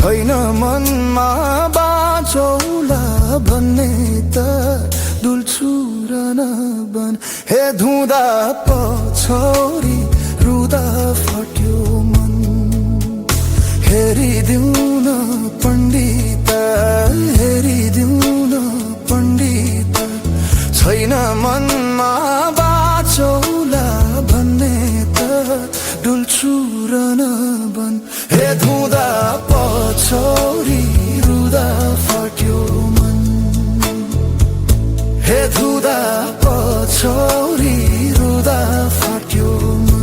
छैन मनमा बाँचौला भन्ने त डुल्छु र नबन हे धुँदा पछौरी रुँदा फट्यो मन हेरिदिउँ न पण्डित हेरिदिउँ न पण्डित छैन मनमा बाँचौला भन्ने त डुल्छु र नबन हे धुँदा पछौरी रुँदा फट्यो मन हे धुँदा पछौरी रुँदा फट्यो मन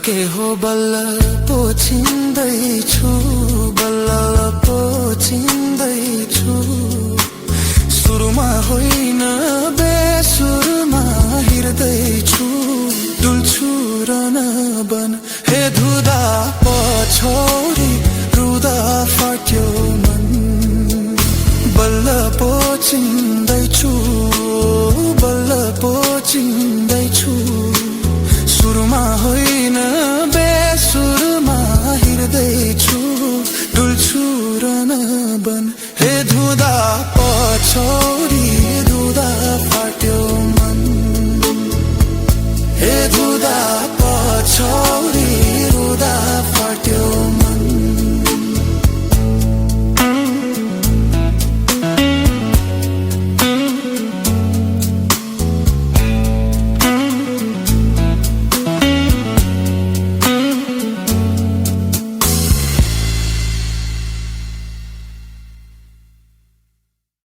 के हो बल्ल पोछिँदैछु बल्ल पोछिँदैछु सुरुमा होइन